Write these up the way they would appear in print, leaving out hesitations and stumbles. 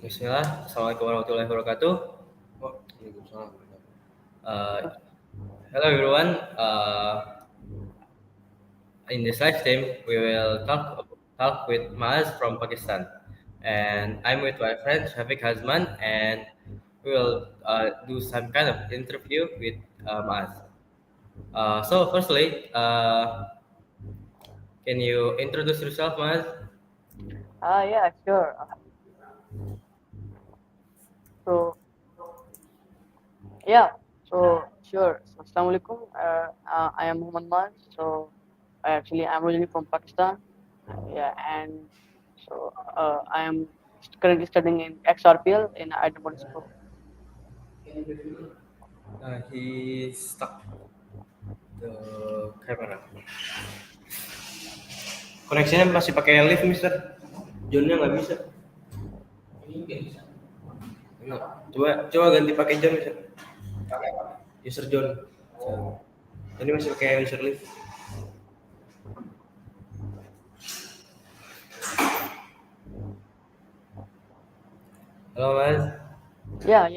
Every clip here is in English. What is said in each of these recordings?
Bismillah, Assalamualaikum warahmatullahi wabarakatuh. Waalaikumsalam. Uh, Hello everyone. In this live stream, we will talk with Maaz from Pakistan, and I'm with my friend Shafiq Hazman, and we will do some kind of interview with Maaz. So, firstly, can you introduce yourself, Maaz? Yeah, sure. So, yeah, so sure. So, Assalamualaikum. I am Muhammad Maaz. So, I'm originally from Pakistan. Yeah, and I am currently studying in XRPL in IDN school. He stuck the camera. Koneksinya masih pakai live, Mister. Johnnya nggak bisa. Enggak. Coba ganti pakai John, Mister. User John. Ini masih pakai user live. Halo, Mas. Yeah,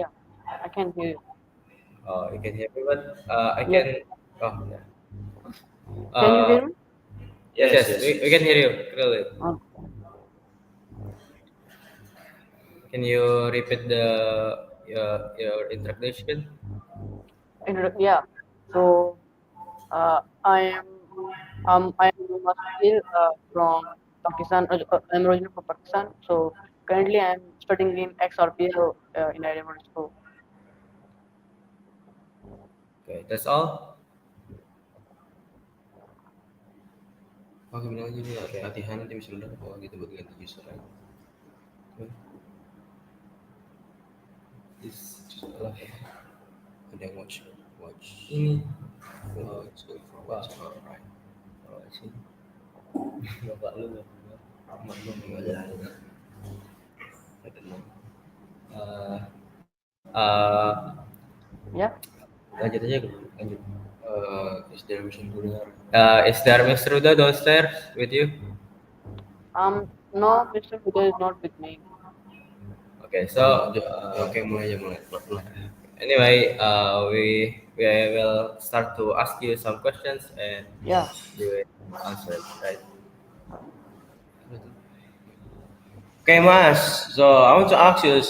I can hear you. Oh, you can hear me, but I Yes. can. Oh, yeah. Can you hear me? Yes, we can hear you clearly. Oh, Can you repeat your introduction? yeah. So, I am Muhammad Maaz from Pakistan. I'm originally from Pakistan. So, currently I'm studying in XRPL in IDN school. Okay, that's all. Oke, bilang aja nih latihan nanti bisa udah kalau gitu buat ganti user aja. Is ada yang watch ini. Oh, it's good for watch. Alright. Alright sih. Bapak lu nggak aman lu nggak ada. I don't know. Yeah. Lanjut aja, lanjut. Is there Mr. Ruda? Is there Mr. Ruda downstairs with you? No, Mr. Huda is not with me. Okay, so Oke, mulai. anyway, we will start to ask you some questions and Yeah. you will answer it, right? Okay, Mas. So I want to ask you,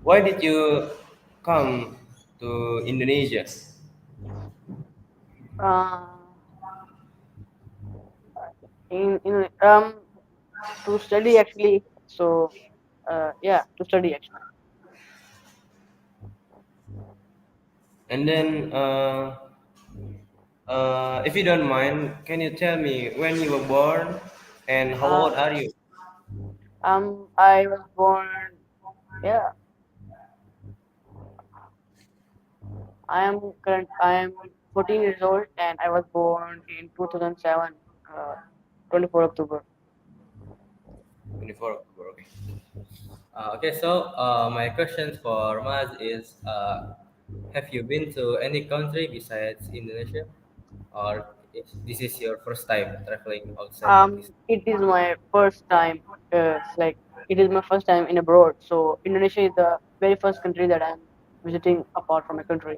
why did you come to Indonesia? Uh, in to study actually. So, yeah, to study actually. And then, if you don't mind, can you tell me when you were born and how Uh, old are you? I was born. Yeah, I am 14 years old, and I was born in 2007, 24 October. 24 October. Okay. Okay. So my question for Mas is, have you been to any country besides Indonesia, or this is your first time traveling outside Pakistan? It is my first time. It is my first time in abroad. So Indonesia is the very first country that I'm visiting apart from my country.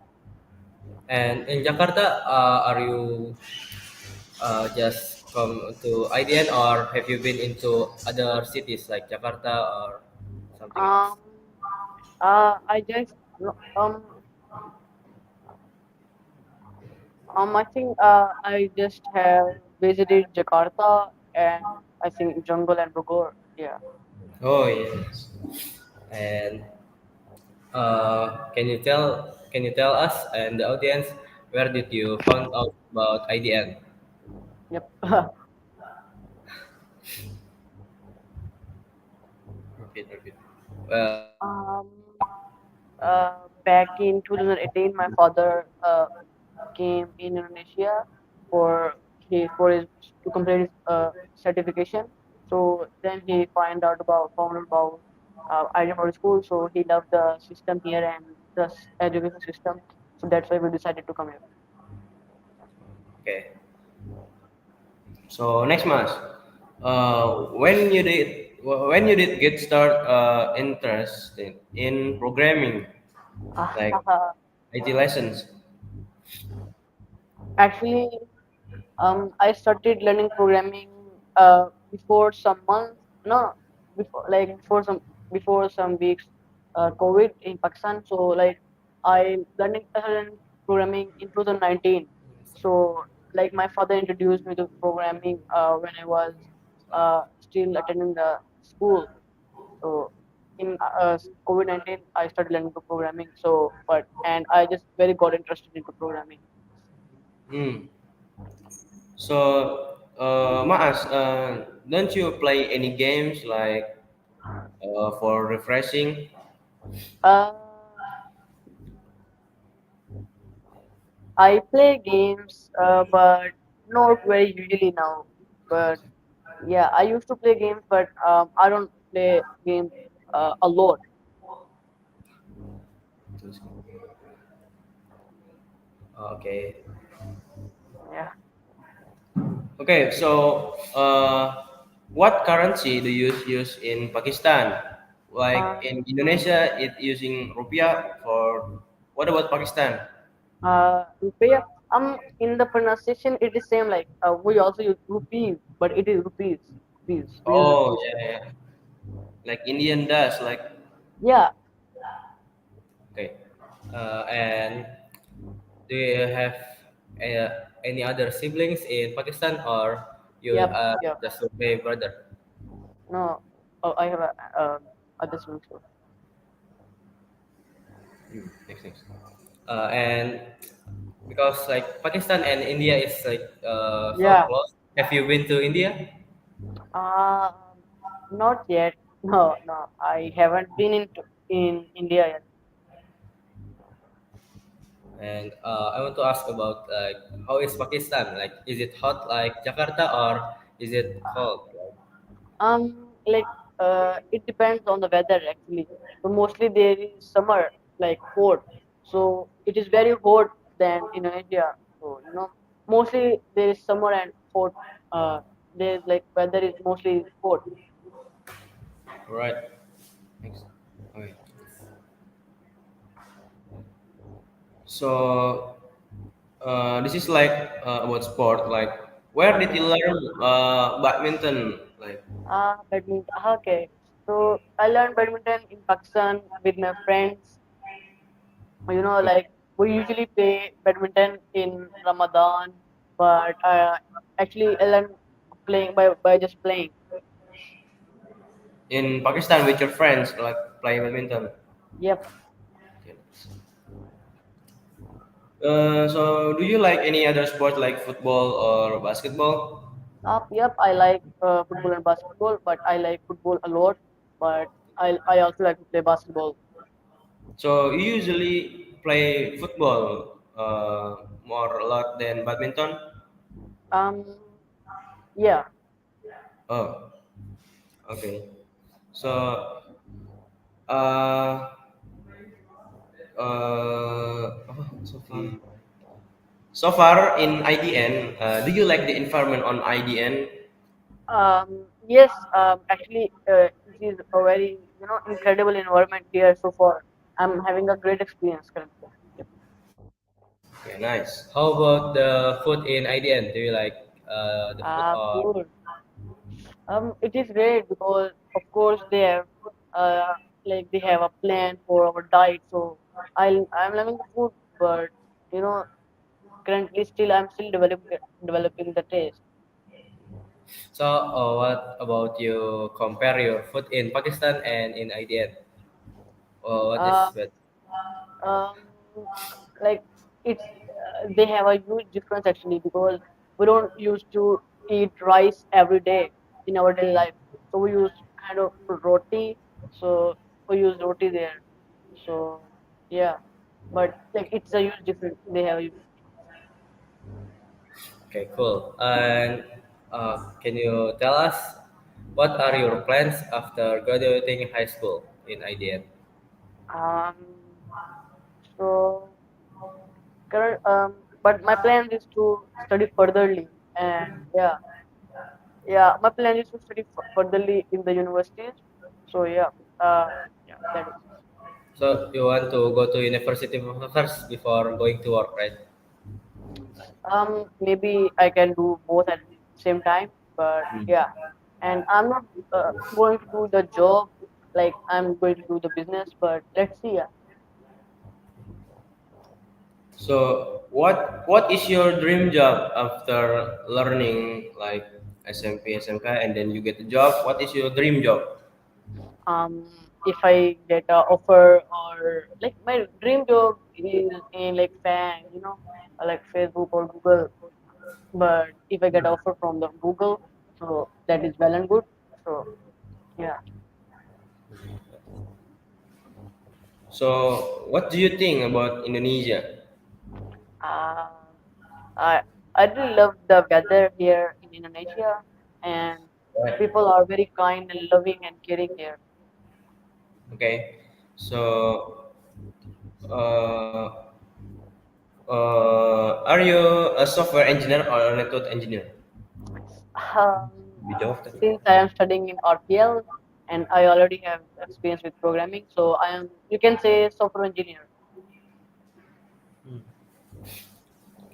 And in Jakarta, are you just come to IDN, or have you been into other cities like Jakarta or something else? Um, I just I think I just have visited Jakarta and I think Jonggol and Bogor. Yeah. Oh yes. And can you tell us and the audience where did you found out about IDN? Yep. Repeat. Well, um, Back in 2018, my father came in Indonesia for his to complete his certification. So then he found out about IDN school. So he loved the system here and the education system. So that's why we decided to come here. okay. So next month, when when you did get start interested in programming, like IT lessons? Actually, I started learning programming before some months. No, before some weeks, COVID in Pakistan. So like I learned programming in 2019. So like my father introduced me to programming when I was still attending the school. So in COVID-19, I started learning to programming. So and I just very got interested into programming. Hmm. So, Maas, don't you play any games like for refreshing? Uh, I play games, but not very usually now. But yeah, I used to play games, but I don't play games a lot. Okay. Yeah. Okay, so what currency do you use in Pakistan? Like Um, in Indonesia, it using rupiah. For what about Pakistan? Rupiah. In the pronunciation, it is same like we also use rupees, but it is rupees. Rupees. We use Oh rupees. yeah, yeah. Like Indian does. Like Yeah. Okay. And do you have any other siblings in Pakistan, or you Yep. are Yep. just a brother? No. Oh, I have a other siblings too. next, next. And because like Pakistan and India is like so Yeah. close. Have you been to India? Um, Not yet. No, no. I haven't been in India yet. And I want to ask about like how is Pakistan? Like, is it hot like Jakarta or is it cold? Like it depends on the weather actually. So mostly there is summer, like hot. So it is very hot than Indonesia. So mostly there is summer and hot. There's like weather is mostly hot. Right. Next. Okay. So this is like about sport. Like where did you learn badminton? Like Badminton. Okay. So I learned badminton in Pakistan with my friends. Like we usually play badminton in Ramadan, but actually I learned playing by just playing. in Pakistan with your friends, like playing badminton. Yep. Okay. So do you like any other sport like football or basketball? Yep. I like football and basketball, but I like football a lot. But I also like to play basketball. So you usually play football more a lot than badminton. Um. Yeah. Oh, okay. So uh, so far. Hmm. So far in IDN, do you like the environment on IDN? Yes. Actually, it is a very incredible environment here so far. I'm having a great experience currently. Yep. Okay, nice. How about the food in IDN? Do you like the food or Food. It is great because of course uh, they have a plan for our diet. So I'm loving the food, but you know, currently still I'm still developing the taste. so? What about you compare your food in Pakistan and in IDN? What is Um, better? um, like they have a huge difference actually because we don't used to eat rice every day in our daily life. So we use kind of roti. So we use roti there. So yeah, but like it's a huge difference. They have a huge difference. Okay, cool. And can you tell us what are your plans after graduating high school in IDN? Um, so current but my plan is to study furtherly and yeah. Yeah, my plan is to study furtherly in the universities. So yeah, uh, yeah, that is. So you want to go to university first before going to work, right? Maybe I can do both at the same time, but yeah, and I'm not going to do the job like I'm going to do the business, but let's see. Yeah. So what is your dream job after learning like SMP, SMK, and then you get a job? What is your dream job? If I get a offer or like my dream job is in like fan, like Facebook or Google. But if I get offer from the Google, so that is well and good. So yeah. So what do you think about Indonesia? Um, I I really love the weather here in Indonesia, and Right. people are very kind and loving and caring here. Okay. So uh, are you a software engineer or a network engineer? Dijawab tadi. Since I am studying in RPL and I already have experience with programming, so I am, you can say, software engineer.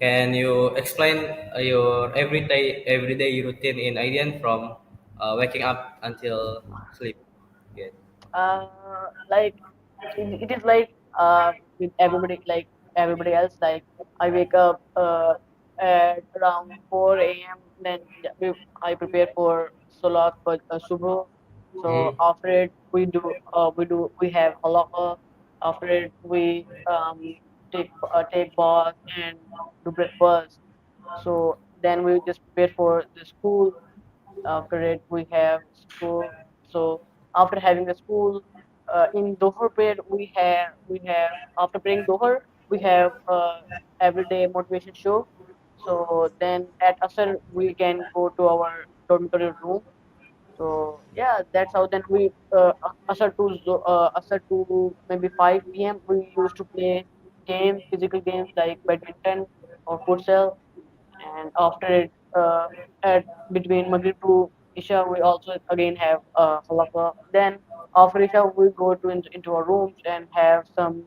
Can you explain your everyday routine in IDN from waking up until sleep? Yeah. Like it is like with everybody, like everybody else. Like I wake up at around 4 a.m. Then I prepare for salat for subuh. So Hmm. after it, we have halakha. After it, we take bath and do breakfast. So then we just prepare for the school. After it, we have school. So after having the school, in Dohar period, we have after praying Dohar, we have everyday motivation show. So then at Asar we can go to our dormitory room. So yeah, that's how. Then we Asar to maybe 5 p.m. We used to play physical games like badminton or futsal, and after it, at between Maghrib to Isha, we also again have halakha. Then after Isha, we go into our rooms and have some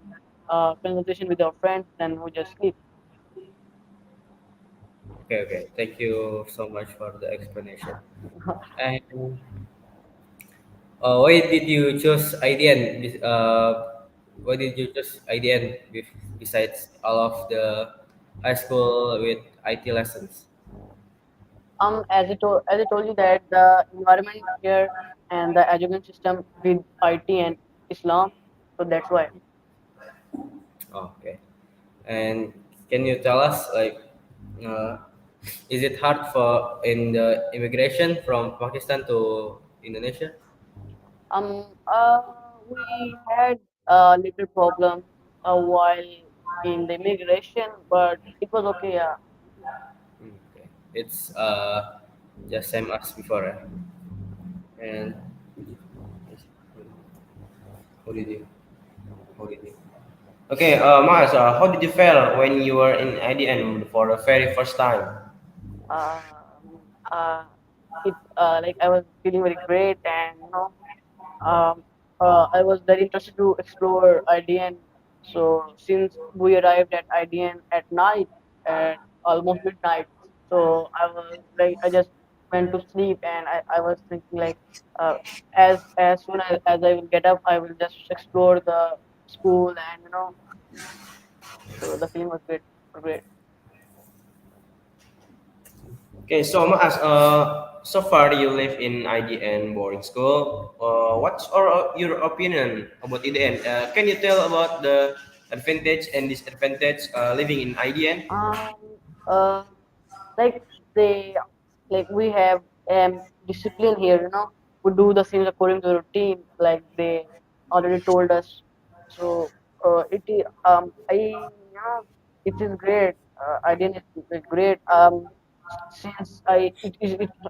conversation with our friends. Then we just sleep. Okay, okay. Thank you so much for the explanation. And why did you choose IDN? Why did you choose IDN besides all of the high school with IT lessons? As I told you that the environment here and the education system with IT and Islam, so that's why. Oh, okay. And can you tell us like, uh, is it hard for in the immigration from Pakistan to Indonesia? We had a little problem while in the immigration, but it was okay. Yeah. Okay. It's just same as before, and how did you? How did you? Okay, Mas, how did you feel when you were in IDN for the very first time? Um, uh, it like I was feeling very great, and um, I was very interested to explore IDN. So since we arrived at IDN at night, at almost midnight, so I was like, I just went to sleep, and I was thinking like, uh, as soon as I will get up, I will just explore the school, and so the feeling was great, great. Okay, so Mas, so far you live in IDN boarding school. What's your opinion about IDN? Can you tell about the advantage and disadvantage living in IDN? Um, uh, like they like we have discipline here, we do the things according to the routine like they already told us. So it is great. I didn't it's great. Since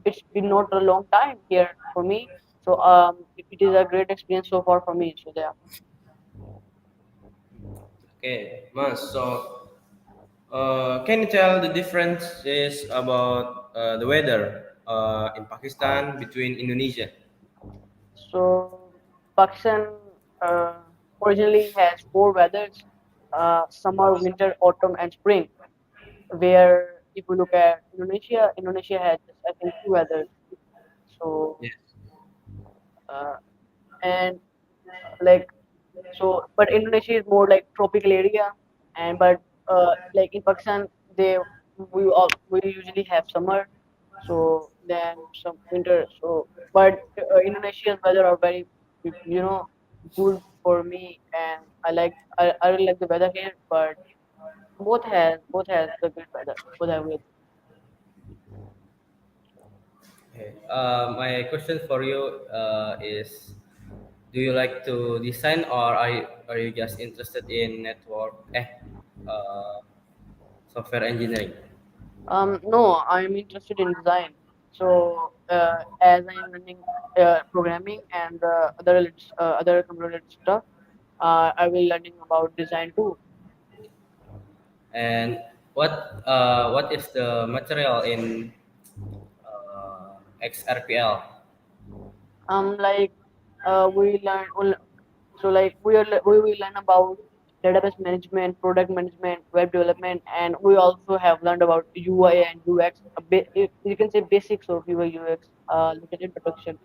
it's been not a long time here for me, so it is a great experience so far for me. So yeah. Okay, Mas. So, can you tell the differences about the weather? in Pakistan between Indonesia? So Pakistan uh, originally has four weathers: summer, winter, autumn, and spring. Where if we look at Indonesia, Indonesia has just, I think, two weathers. So Yes. uh, and like so, but Indonesia is more like tropical area, and but like in Pakistan, they we usually have summer, so then some winter. So, but Indonesia's weather are very good for me, and I really like the weather here. But both has the good weather. Both have good. Okay. My question for you is: do you like to design, or are you just interested in uh, software engineering? No, I'm interested in design. So as I am learning programming and other computer related stuff, I will learning about design too. And what is the material in XRPL? Like we learn so like we will learn about database management, product management, web development, and we also have learned about UI and UX. You can say basics of UI UX, little introduction.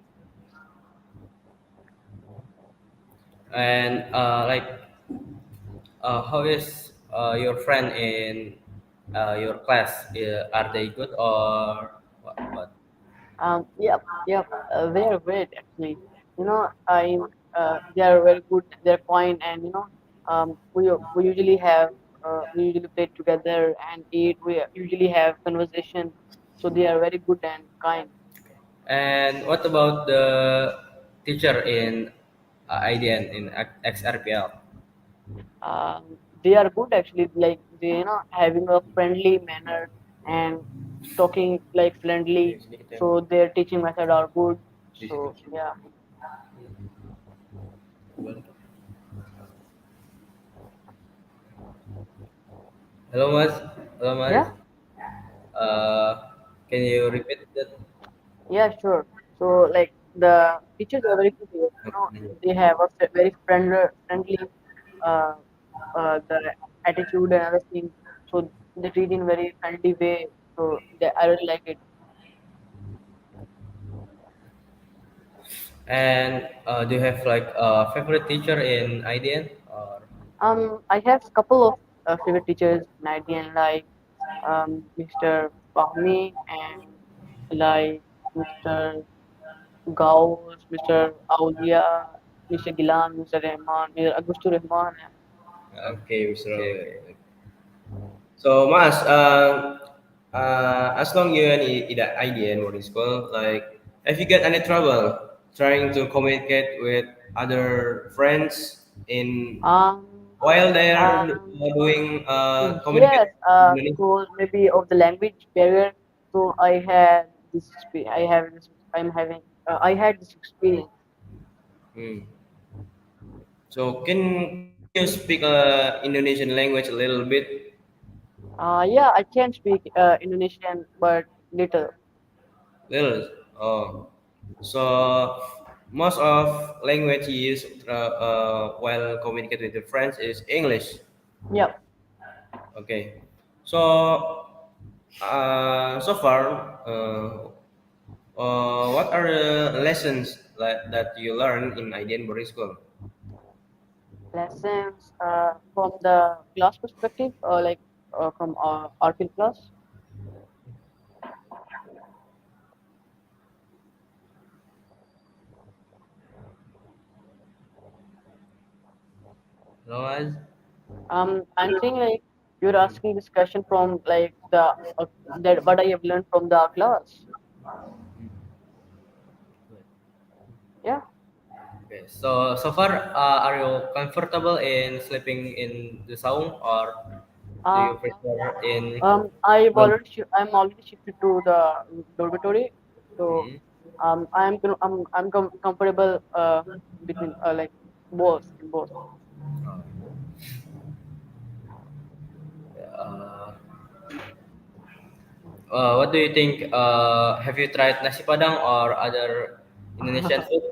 And how is your friend in your class? Are they good or what? What? Yep, yep. They are great actually. They are very good. They're fine, and we usually we usually play together and eat. We usually have conversation, so they are very good and kind. And what about the teacher in IDN in XRPL? They are good actually. Like they having a friendly manner and talking like friendly. Oke, sedikit yang So their teaching method are good. di So sini. yeah, Hello, Mas. Hello, Mas. yeah. Can you repeat that? Yeah, sure. So, like the teachers are very good here. They have a very friendly, uh, the attitude and other things. So they treat in very friendly way. So I really like it. And do you have like a favorite teacher in IDN? Or I have couple of favorite teachers in IDN like Mr. Fahmi and like Mr. Gauss, Mr. Aulia, Mr. Gilan, Mr. Rahman, Mr. Agustur Rahman. Okay, Mr. okay, Robert. okay. So, Mas, as long you're in the IDN boarding school, like, have you got any trouble trying to communicate with other friends in Um, while they are um, doing communicate yes, in English? because maybe of the language barrier. So I have this, I'm having, I had this experience. Hmm. So, can you speak Indonesian language a little bit? Yeah, I can speak Indonesian, but little. Little. Oh, so most of language you use while communicating with your friends is English. Yep. Okay. So so far, what are the lessons that you learn in IDN boarding school? Lessons from the class perspective, or like from our field class. Hello, Mas. I'm saying like you're asking this question from like the that what I have learned from the class. Yeah. Okay. So far, are you comfortable in sleeping in the saung, or do you Uh, prefer in dorm? I'm already shifted to the dormitory, so Hmm. comfortable between like both in both. Uh, What do you think? Have you tried nasi padang or other Indonesian food?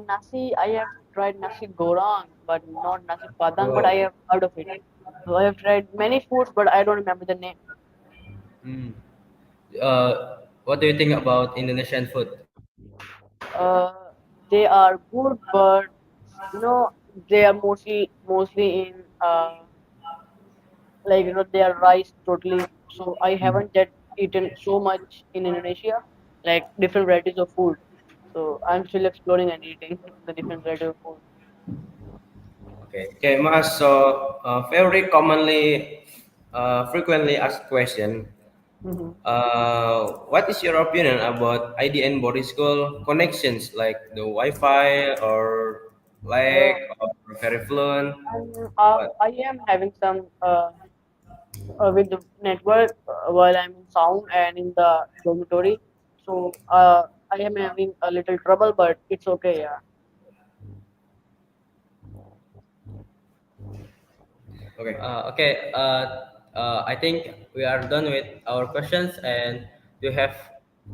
Nasi, I have tried nasi goreng, but not nasi padang, but I Oh. have heard of it. So I have tried many foods, but I don't remember the name. Mm. What do you think about Indonesian food? Uh, they are good, but you know they are mostly in they are rice totally. So I haven't yet eaten so much in Indonesia, like different varieties of food. So I'm still exploring and eating the different varieties of food. Okay. Okay, Mas. So, very commonly, frequently asked question. Hmm. What is your opinion about IDN boarding school connections, like the Wi-Fi or lag Uh, or very fluent? What? I am having some with the network while I'm in sound and in the dormitory. So I am having a little trouble, but it's okay. Yeah. Okay. Okay. I think we are done with our questions, and you have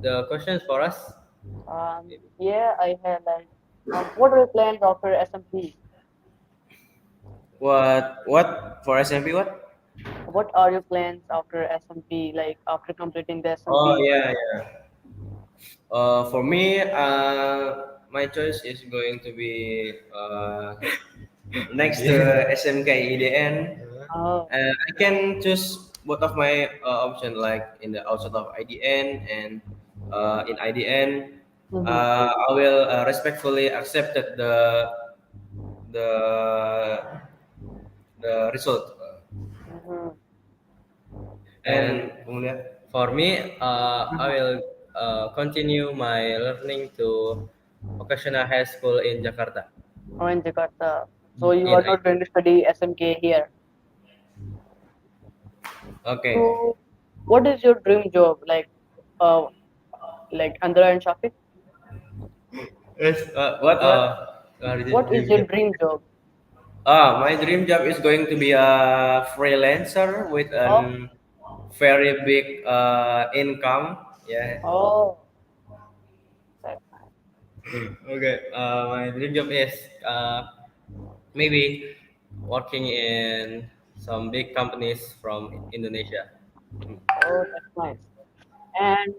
the questions for us. Yeah, I had like, what are your plans after SMP? What for SMP? What? What are your plans after SMP? Like after completing the Oh SMP? yeah, yeah. For me, my choice is going to be next to Yeah. SMK IDN. Oh. I can choose both of my option, like in the outside of IDN and in IDN. Mm-hmm. I will respectfully accept that the the result. Mm-hmm. And And kemudian, for me, I will continue my learning to vocational high school in Jakarta. Oh, in Jakarta. So you In are not going to study SMK here. okay. So what is your dream job? Uh, like Andhra and Shafiq? Yes. What? What is your dream job? My dream job is going to be a freelancer with Oh, an very big income. Yeah. oh, that's nice. Okay. My dream job is maybe working in some big companies from Indonesia. Oh, that's nice. And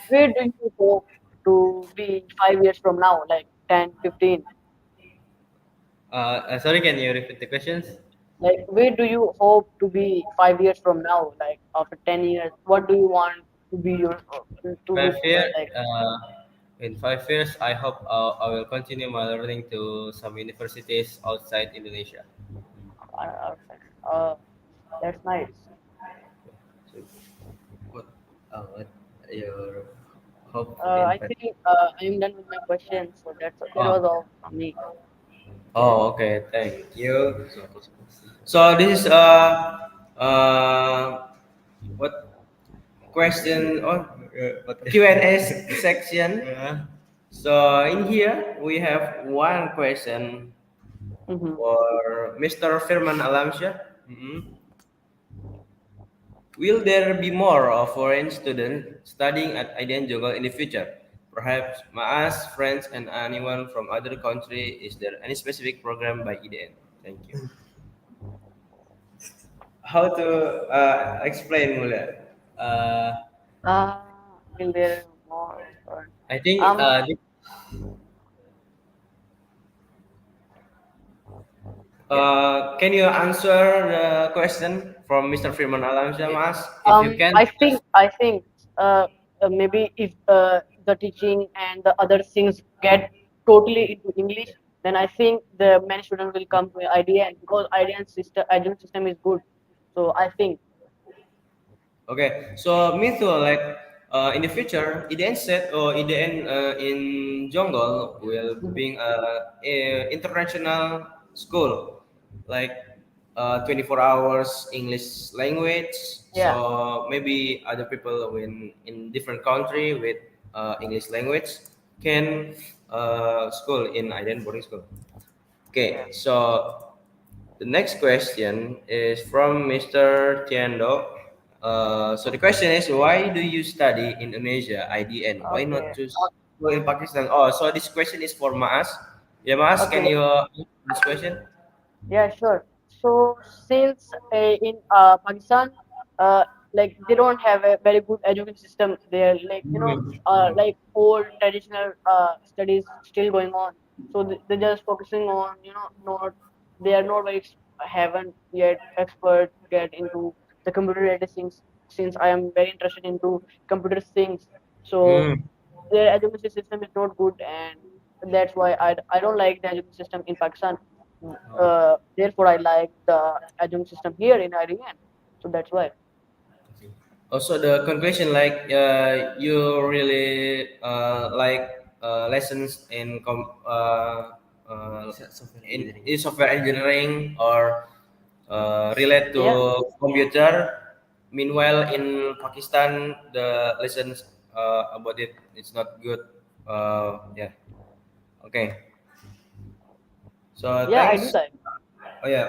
where do you hope to be 5 years from now, like 10, 15? Sorry, can you repeat the questions? Like, where do you hope to be 5 years from now? Like, after 10 years, what do you want to be Five years. In 5 years, I hope I will continue my learning to some universities outside Indonesia. outside? Uh, that's nice. So, what your hope in I five? think I am done with my questions, so that was Oh, all from me. Oh, okay. Thank you. So this is what question or what? Q&A section. Yeah. So in here we have one question Mm-hmm. for Mr. Firman Alamsyah. Mm-hmm. Will there be more of foreign students studying at IDN Jonggol in the future? Perhaps Maaz, friends, and anyone from other country. Is there any specific program by IDN? Thank you. How to explain Mulya? Uh, Will there more? Or, I think um, yeah. Can you answer the question from Mr. Firman Alamsyah, If, Maaz? if you can, I think maybe if the teaching and the other things get totally into English, then I think the many students will come to IDN because IDN system is good. So I think Okay, so me too. Like in the future, EDN said or EDN in Jonggol will Mhm. being a international school, like 24 hours English language. Yeah, So maybe other people in different country with English language can school in IDN boarding school. yeah. Okay, so the next question is from Mr. Tiendo. So the question is, why do you study in Indonesia, IDN? Why not Okay. choose go in Pakistan? Oh, so this question is for Maas. Yeah, Maas, can Okay. you answer this question? Yeah, sure. So since in Pakistan, uh, like they don't have a very good education system there, like like old traditional studies still going on. So they're just focusing on not they are not very haven't yet expert get into the computer related things. Since I am very interested into computer things, so Hmm. their education system is not good, and that's why I don't like the education system in Pakistan. Oh, Therefore, I like the education system here in IDN. So that's why. okay. Also, the conclusion, like you really like lessons in Software engineering. in software engineering or relate to Yeah, computer. Meanwhile, in Pakistan, the lessons about it it's not good. Yeah. Okay. So yeah, I do thanks. like. Oh yeah.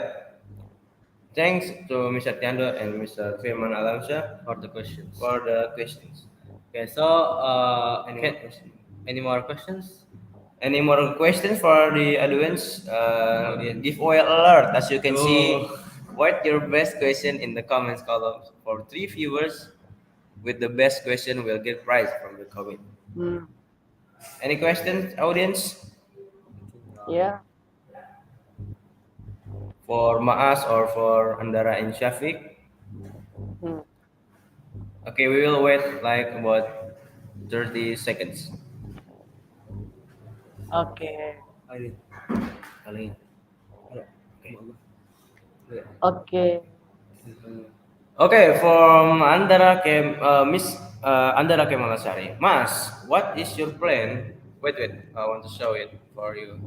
Thanks to Mr. Tiando and Mr. Firman Alamsyah For the questions. for the questions. Okay, so Any more can questions? any more questions, Any more questions for the audience? audience? Giveaway alert. As you can see, Oh, write your best question in the comments column. For three viewers with the best question will get prize from the comment. Mm, Any questions, audience? yeah. For Maas or for Andara and Shafiq? Mm, Okay, we will wait like about 30 seconds. okay. Ayun. Kali. Okay. Okay. Okay, from Miss Andara Kemalasari. Mas, what is your plan? Wait, wait. I want to show it for you.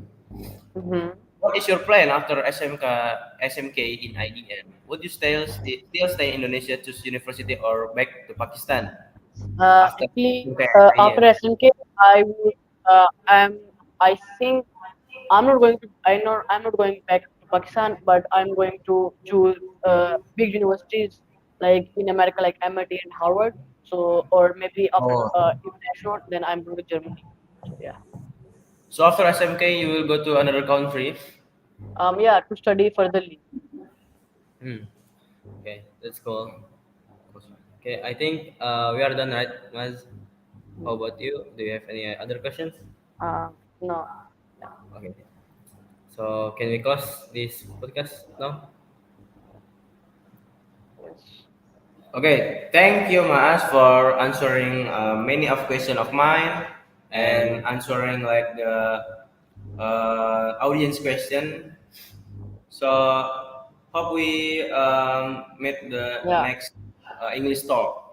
Mm-hmm. What is your plan after SMK in IDN? Would you still stay in Indonesia, choose university, or back to Pakistan after Actually, SMK after IDN? SNK, I would. I think I'm not going back to Pakistan, but I'm going to choose big universities like in America, like MIT and Harvard. So, or maybe after Oh. if that's not, then I'm going to Germany. So yeah. So after SMK, you will go to another country. Yeah, to study furtherly. Hmm. Okay, that's cool. Okay, I think we are done, right, Maz? How Mm. about you? Do you have any other questions? No. Okay. So can we close this podcast now? Yes. Okay, thank you, Maas, for answering many of question of mine and And answering like the audience question. So hope we meet the Yeah, next English talk.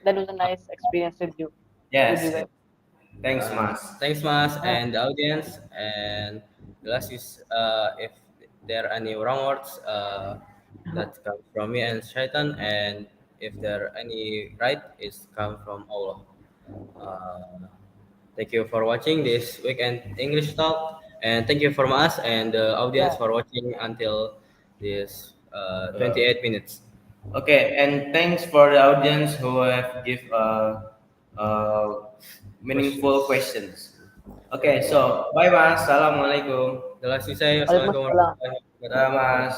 that was a nice experience with Yes, you guys. thanks, Maas. thanks, Mas, Uh, and the audience. And the last is if there are any wrong words that come from me and Shaitan, and if there are any right, it's come from Allah. Uh, Thank you for watching this weekend English talk, and thank you for us and the audience yeah, for watching until this Uh, 28 minutes. okay, and thanks for the audience who have give uh, meaningful Questions. questions. Okay, so bye, Mas. Assalamualaikum. The last we say, Assalamualaikum Waalaikumsalam. warahmatullahi Dah, wabarakatuh. Mas.